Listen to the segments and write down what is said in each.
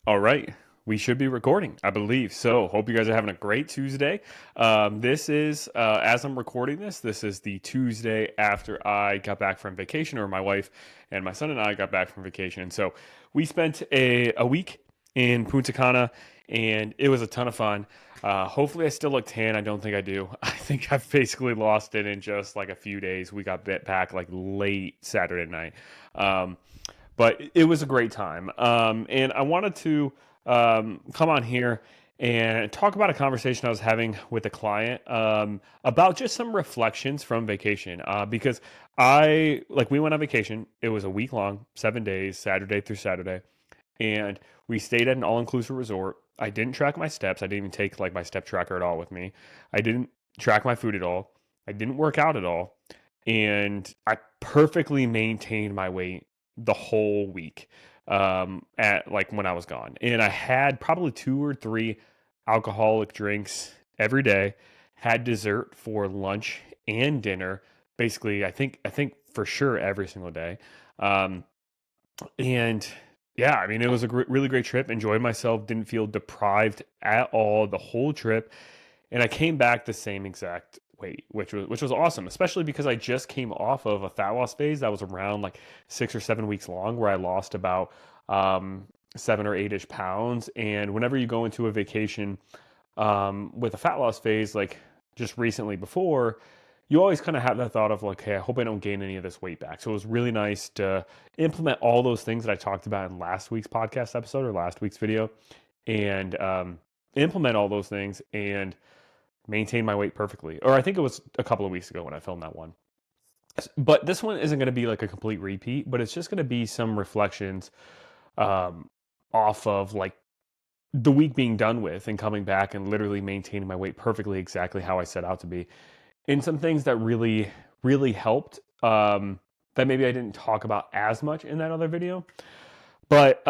All right. We should be recording, I believe. So, hope you guys are having a great Tuesday. This is, as I'm recording this, this is the Tuesday after I got back from vacation, or my wife and my son and I got back from vacation. And so, we spent a week in Punta Cana, and it was a ton of fun. Hopefully, I still look tan. I don't think I do. I think I've basically lost it in just like a few days. We got back like late Saturday night. Um, but it was a great time. And I wanted to come on here and talk about a conversation I was having with a client about just some reflections from vacation. Because we went on vacation. It was a week long, 7 days, Saturday through Saturday. And we stayed at an all inclusive resort. I didn't track my steps. I didn't even take like my step tracker at all with me. I didn't track my food at all. I didn't work out at all. And I perfectly maintained my weight the whole week at like when I was gone. And I had probably two or three alcoholic drinks every day, had dessert for lunch and dinner. Basically, I think for sure every single day. Um, and yeah, I mean, it was a really great trip. Enjoyed myself. Didn't feel deprived at all the whole trip, and I came back the same exact weight, which was awesome. Especially because I just came off of a fat loss phase that was around like 6 or 7 weeks long, where I lost about 7 or 8 ish pounds. And whenever you go into a vacation with a fat loss phase, like just recently before, you always kind of have that thought of like, hey, I hope I don't gain any of this weight back. So it was really nice to implement all those things that I talked about in last week's podcast episode or last week's video, and implement all those things and maintain my weight perfectly. Or I think it was a couple of weeks ago when I filmed that one. But this one isn't going to be like a complete repeat, but it's just going to be some reflections um, off of like the week being done with and coming back and literally maintaining my weight perfectly exactly how I set out to be. And some things that really, really helped that maybe I didn't talk about as much in that other video. But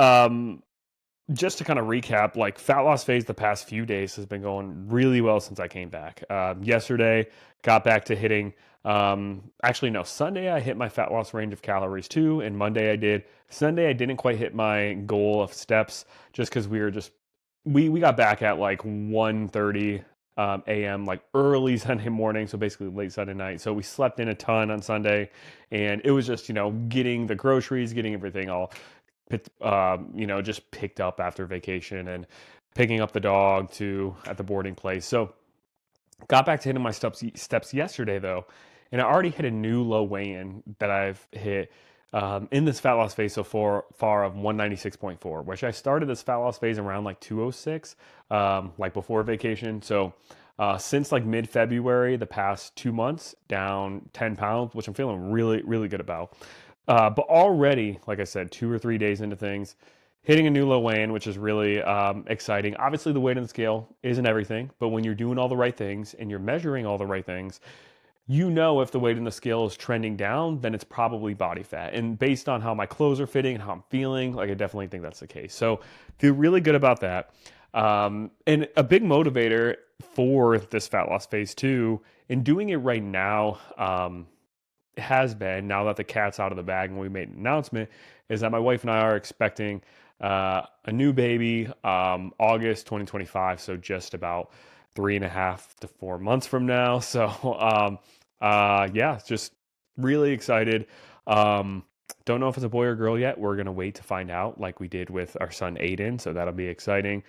just to kind of recap, like fat loss phase the past few days has been going really well since I came back. Yesterday, got back to hitting, actually, no, Sunday I hit my fat loss range of calories too, and Monday I did. Sunday I didn't quite hit my goal of steps just because we got back at like 1:30 a.m. like early Sunday morning, so basically late Sunday night. So we slept in a ton on Sunday, and it was just getting the groceries, getting everything all just picked up after vacation and picking up the dog to at the boarding place. So got back to hitting my steps yesterday though, and I already hit a new low weigh-in that I've hit in this fat loss phase so far of 196.4, which I started this fat loss phase around like 206, like before vacation. So since like mid-February, the past 2 months, down 10 pounds, which I'm feeling really, really good about. But already, like I said, 2 or 3 days into things, hitting a new low weigh-in, which is really exciting. Obviously, the weight on the scale isn't everything, but when you're doing all the right things and you're measuring all the right things, you know if the weight in the scale is trending down, then it's probably body fat. And based on how my clothes are fitting and how I'm feeling, like I definitely think that's the case. So feel really good about that. And a big motivator for this fat loss phase too, and doing it right now, has been, now that the cat's out of the bag and we made an announcement, is that my wife and I are expecting a new baby August 2025. So just about 3.5 to 4 months from now. So yeah, just really excited. Don't know if it's a boy or girl yet. We're gonna wait to find out, like we did with our son Aiden. So that'll be exciting.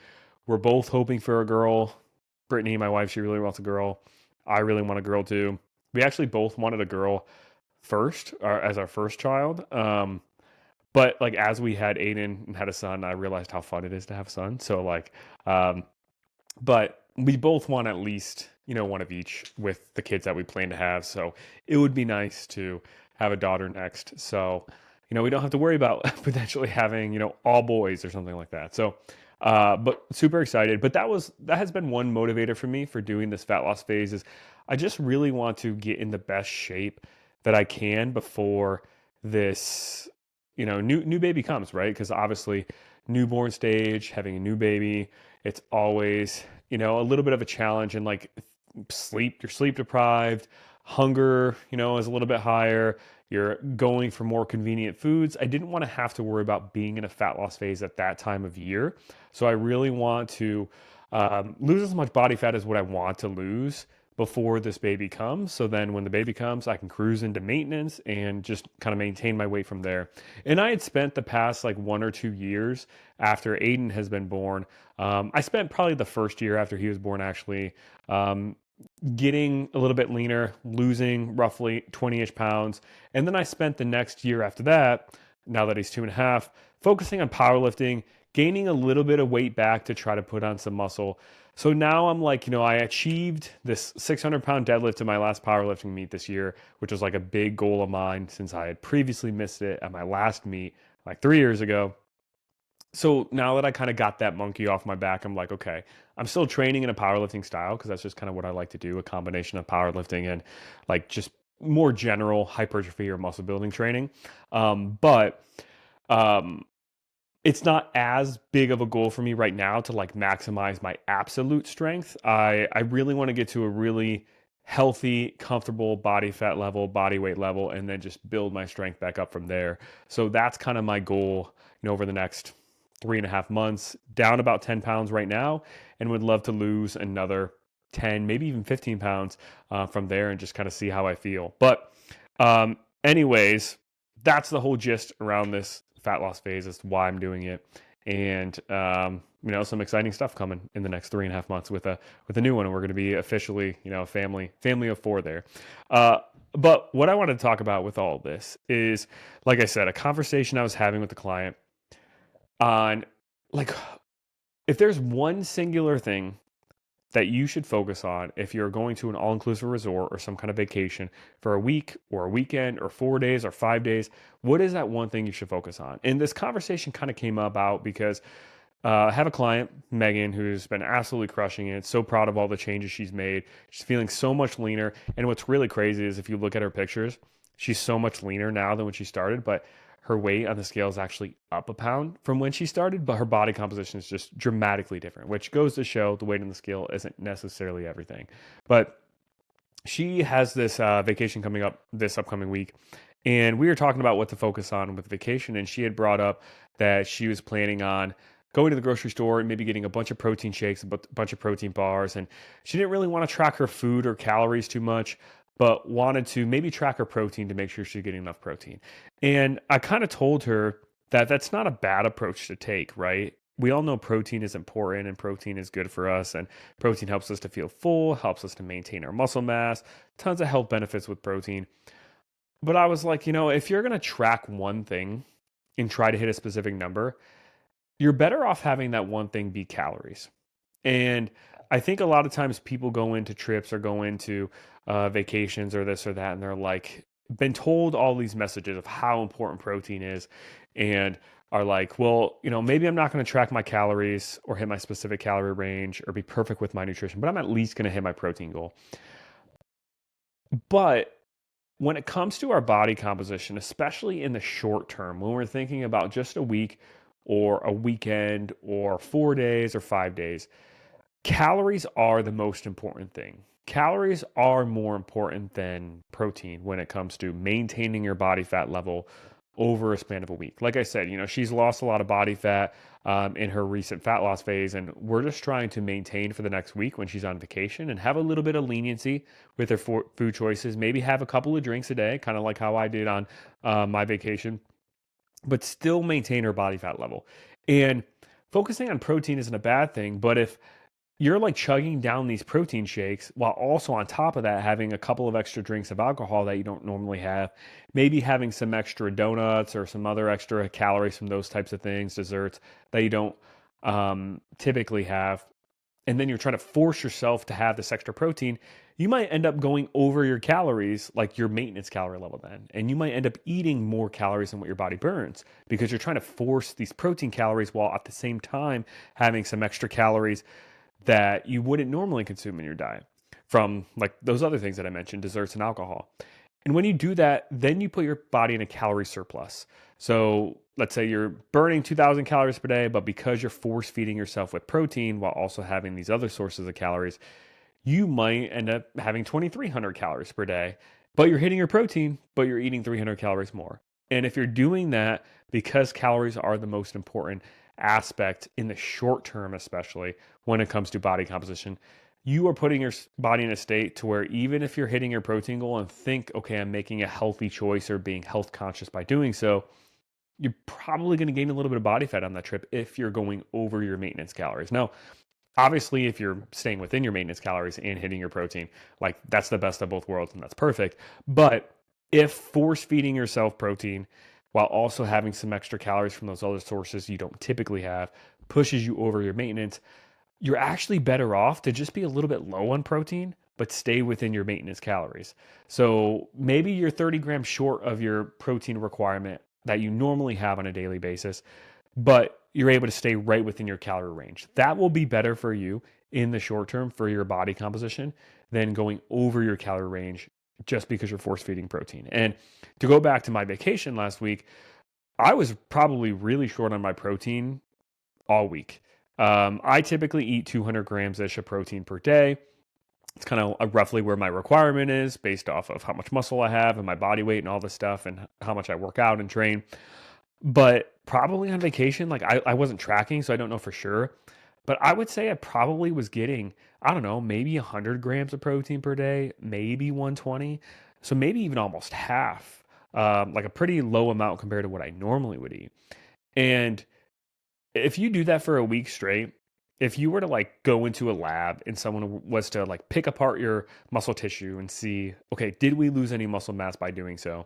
We're both hoping for a girl. Brittany, my wife, she really wants a girl. I really want a girl too. We actually both wanted a girl first, as our first child. But like as we had Aiden and had a son, I realized how fun it is to have a son. So like, um, but we both want at least one of each with the kids that we plan to have. So it would be nice to have a daughter next. So we don't have to worry about potentially having all boys or something like that. So. But super excited. But that has been one motivator for me for doing this fat loss phase is I just really want to get in the best shape that I can before this new baby comes, right? Because obviously newborn stage, having a new baby, it's always a little bit of a challenge. And like you're sleep deprived, hunger is a little bit higher. you're going for more convenient foods. I didn't want to have to worry about being in a fat loss phase at that time of year. So I really want to lose as much body fat as what I want to lose before this baby comes. So then when the baby comes, I can cruise into maintenance and just kind of maintain my weight from there. And I had spent the past like 1 or 2 years after Aiden has been born. I spent probably the first year after he was born actually getting a little bit leaner, losing roughly 20-ish pounds. And then I spent the next year after that, now that he's 2.5, focusing on powerlifting, gaining a little bit of weight back to try to put on some muscle. So now I'm like, I achieved this 600-pound deadlift in my last powerlifting meet this year, which was like a big goal of mine since I had previously missed it at my last meet like 3 years ago. So now that I kind of got that monkey off my back, I'm like, okay, I'm still training in a powerlifting style because that's just kind of what I like to do, a combination of powerlifting and like just more general hypertrophy or muscle building training. But it's not as big of a goal for me right now to like maximize my absolute strength. I really want to get to a really healthy, comfortable body fat level, body weight level, and then just build my strength back up from there. So that's kind of my goal, over the next 3.5 months, down about 10 pounds right now, and would love to lose another 10, maybe even 15 pounds from there and just kind of see how I feel. But anyways, that's the whole gist around this fat loss phase as to why I'm doing it. And, some exciting stuff coming in the next 3.5 months with a new one. And we're going to be officially, a family of 4 there. But what I want to talk about with all of this is, like I said, a conversation I was having with the client on like, if there's one singular thing that you should focus on if you're going to an all-inclusive resort or some kind of vacation for a week or a weekend or 4 days or 5 days, what is that one thing you should focus on? And this conversation kind of came about because I have a client, Megan, who's been absolutely crushing it. So proud of all the changes she's made. She's feeling so much leaner. And what's really crazy is if you look at her pictures, she's so much leaner now than when she started, but her weight on the scale is actually up a pound from when she started, but her body composition is just dramatically different, which goes to show the weight on the scale isn't necessarily everything. But she has this vacation coming up this upcoming week, and we were talking about what to focus on with vacation, and she had brought up that she was planning on going to the grocery store and maybe getting a bunch of protein shakes, a bunch of protein bars, and she didn't really want to track her food or calories too much, but wanted to maybe track her protein to make sure she's getting enough protein. And I kind of told her that that's not a bad approach to take, right? We all know protein is important and protein is good for us, and protein helps us to feel full, helps us to maintain our muscle mass, tons of health benefits with protein. But I was like, if you're going to track one thing and try to hit a specific number, you're better off having that one thing be calories. And I think a lot of times people go into trips or go into vacations or this or that, and they're like, been told all these messages of how important protein is, and are like, well, maybe I'm not going to track my calories or hit my specific calorie range or be perfect with my nutrition, but I'm at least going to hit my protein goal. But when it comes to our body composition, especially in the short term, when we're thinking about just a week or a weekend or 4 days or 5 days, calories are the most important thing. Calories are more important than protein when it comes to maintaining your body fat level over a span of a week. Like I said, she's lost a lot of body fat in her recent fat loss phase, and we're just trying to maintain for the next week when she's on vacation and have a little bit of leniency with her food choices. Maybe have a couple of drinks a day, kind of like how I did on my vacation, but still maintain her body fat level. And focusing on protein isn't a bad thing, but if you're like chugging down these protein shakes while also on top of that having a couple of extra drinks of alcohol that you don't normally have, maybe having some extra donuts or some other extra calories from those types of things, desserts that you don't typically have, and then you're trying to force yourself to have this extra protein, you might end up going over your calories, like your maintenance calorie level then. And you might end up eating more calories than what your body burns because you're trying to force these protein calories while at the same time having some extra calories that you wouldn't normally consume in your diet from like those other things that I mentioned, desserts and alcohol. And when you do that, then you put your body in a calorie surplus. So let's say you're burning 2,000 calories per day, but because you're force feeding yourself with protein while also having these other sources of calories, you might end up having 2,300 calories per day but you're hitting your protein, but you're eating 300 calories more. And if you're doing that, because calories are the most important aspect in the short term, especially when it comes to body composition, you are putting your body in a state to where even if you're hitting your protein goal and think, okay, I'm making a healthy choice or being health conscious by doing so, you're probably going to gain a little bit of body fat on that trip if you're going over your maintenance calories. Now, obviously, if you're staying within your maintenance calories and hitting your protein, like that's the best of both worlds and that's perfect. But if force feeding yourself protein while also having some extra calories from those other sources you don't typically have pushes you over your maintenance, you're actually better off to just be a little bit low on protein, but stay within your maintenance calories. So maybe you're 30 grams short of your protein requirement that you normally have on a daily basis, but you're able to stay right within your calorie range. That will be better for you in the short term for your body composition than going over your calorie range just because you're force feeding protein. And to go back to my vacation last week, I was probably really short on my protein all week. I typically eat 200 grams ish of protein per day. It's kind of roughly where my requirement is based off of how much muscle I have and my body weight and all this stuff and how much I work out and train. But probably on vacation, like I wasn't tracking, so I don't know for sure. But I would say I probably was getting, I don't know, maybe 100 grams of protein per day, maybe 120. So maybe even almost half, like a pretty low amount compared to what I normally would eat. And if you do that for a week straight, if you were to like go into a lab and someone was to like pick apart your muscle tissue and see, okay, did we lose any muscle mass by doing so?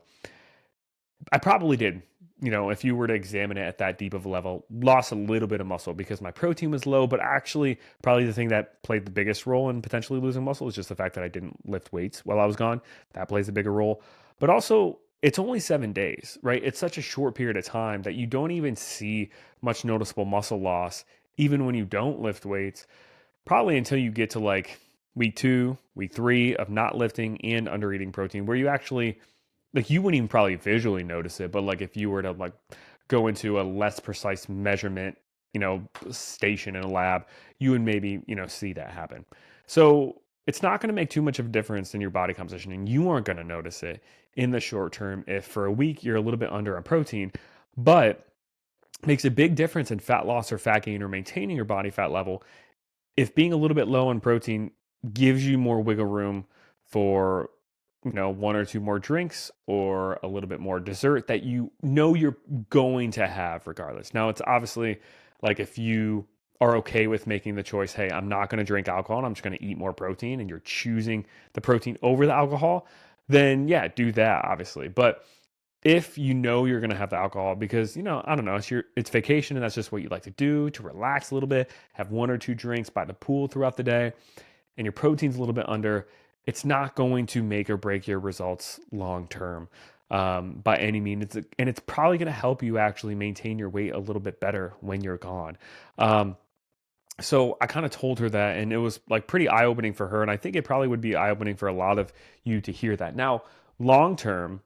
I probably did. You know, if you were to examine it at that deep of a level, lost a little bit of muscle because my protein was low, but actually, probably the thing that played the biggest role in potentially losing muscle is just the fact that I didn't lift weights while I was gone. That plays a bigger role. But also, it's only 7 days, right? It's such a short period of time that you don't even see much noticeable muscle loss, even when you don't lift weights, probably until you get to like week 2, week 3 of not lifting and under eating protein, where you actually like you wouldn't even probably visually notice it, but like if you were to like go into a less precise measurement, station in a lab, you would maybe, see that happen. So it's not going to make too much of a difference in your body composition, and you aren't going to notice it in the short term if for a week you're a little bit under on protein, but makes a big difference in fat loss or fat gain or maintaining your body fat level if being a little bit low on protein gives you more wiggle room for one or two more drinks or a little bit more dessert that you know you're going to have regardless. Now it's obviously like if you are okay with making the choice, hey, I'm not going to drink alcohol and I'm just going to eat more protein, and you're choosing the protein over the alcohol, then yeah, do that obviously. But if you know you're going to have the alcohol because, I don't know, it's vacation and that's just what you like to do to relax a little bit, have one or two drinks by the pool throughout the day, and your protein's a little bit under, it's not going to make or break your results long term by any means. And it's probably going to help you actually maintain your weight a little bit better when you're gone. So I kind of told her that, and it was like pretty eye opening for her. And I think it probably would be eye opening for a lot of you to hear that. Now, long term,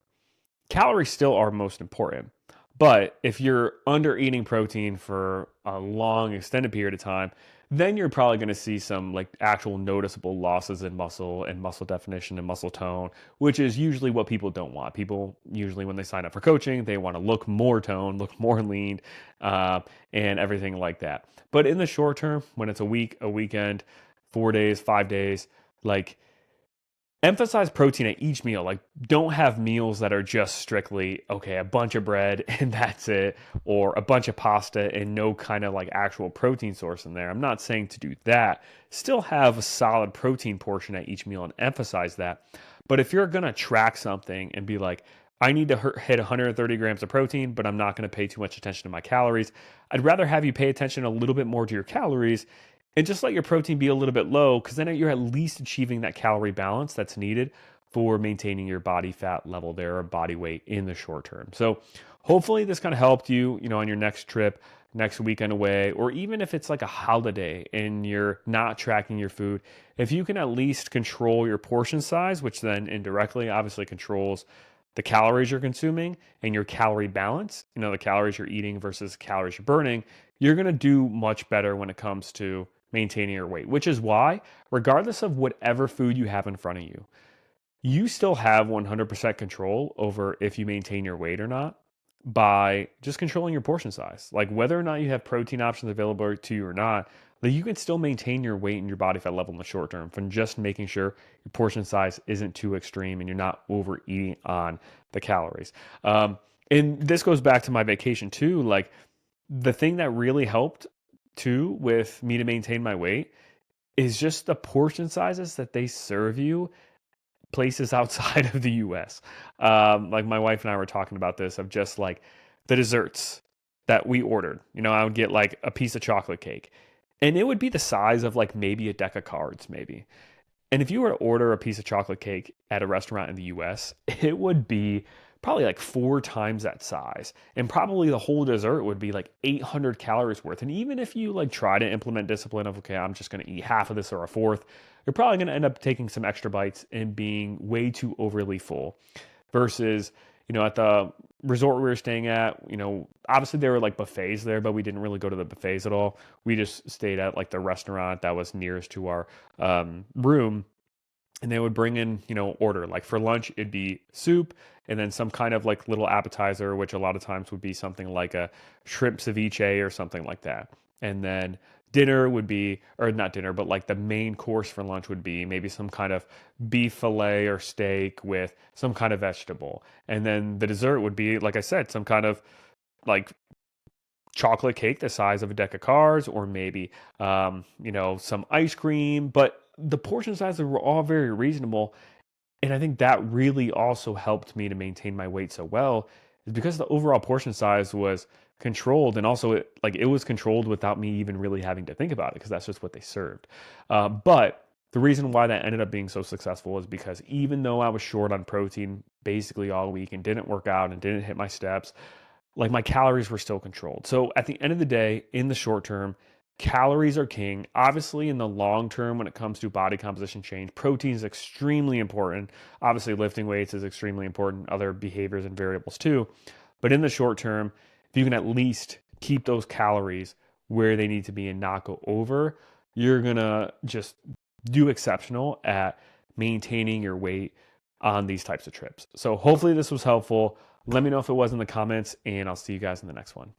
calories still are most important. But if you're under eating protein for a long extended period of time, then you're probably going to see some like actual noticeable losses in muscle and muscle definition and muscle tone, which is usually what people don't want. People usually, when they sign up for coaching, they want to look more toned, look more lean, and everything like that. But in the short term, when it's a week, a weekend, 4 days, 5 days, like emphasize protein at each meal. Like, don't have meals that are just strictly, okay, a bunch of bread and that's it, or a bunch of pasta and no kind of like actual protein source in there. I'm not saying to do that. Still have a solid protein portion at each meal and emphasize that. But if you're going to track something and be like, I need to hit 130 grams of protein, but I'm not going to pay too much attention to my calories, I'd rather have you pay attention a little bit more to your calories and just let your protein be a little bit low, because then you're at least achieving that calorie balance that's needed for maintaining your body fat level there or body weight in the short term. So hopefully this kind of helped you, on your next trip, next weekend away, or even if it's like a holiday and you're not tracking your food, if you can at least control your portion size, which then indirectly obviously controls the calories you're consuming and your calorie balance, the calories you're eating versus calories you're burning, you're going to do much better when it comes to maintaining your weight, which is why, regardless of whatever food you have in front of you, you still have 100% control over if you maintain your weight or not by just controlling your portion size. Like whether or not you have protein options available to you or not, like you can still maintain your weight and your body fat level in the short term from just making sure your portion size isn't too extreme and you're not overeating on the calories. And this goes back to my vacation too. Like the thing that really helped too with me to maintain my weight is just the portion sizes that they serve you places outside of the US. Like my wife and I were talking about this of just like the desserts that we ordered. You know, I would get like a piece of chocolate cake and it would be the size of like maybe a deck of cards, maybe. And if you were to order a piece of chocolate cake at a restaurant in the US, it would be probably like 4 times that size. And probably the whole dessert would be like 800 calories worth. And even if you like try to implement discipline of, okay, I'm just going to eat half of this or a fourth, you're probably going to end up taking some extra bites and being way too overly full versus, you know, at the resort we were staying at, you know, obviously there were like buffets there, but we didn't really go to the buffets at all. We just stayed at like the restaurant that was nearest to our room, and they would bring in, you know, order like for lunch it'd be soup and then some kind of like little appetizer, which a lot of times would be something like a shrimp ceviche or something like that. And then dinner would be, or not dinner, but like the main course for lunch would be maybe some kind of beef fillet or steak with some kind of vegetable. And then the dessert would be, like I said, some kind of like chocolate cake the size of a deck of cards, or maybe you know, some ice cream. But the portion sizes were all very reasonable, and I think that really also helped me to maintain my weight so well, is because the overall portion size was controlled, and also it was controlled without me even really having to think about it because that's just what they served. But the reason why that ended up being so successful is because even though I was short on protein basically all week and didn't work out and didn't hit my steps, like my calories were still controlled. So at the end of the day, in the short term, calories are king. Obviously, in the long term, when it comes to body composition change, protein is extremely important. Obviously, lifting weights is extremely important, other behaviors and variables too. But in the short term, if you can at least keep those calories where they need to be and not go over, you're going to just do exceptional at maintaining your weight on these types of trips. So hopefully this was helpful. Let me know if it was in the comments, and I'll see you guys in the next one.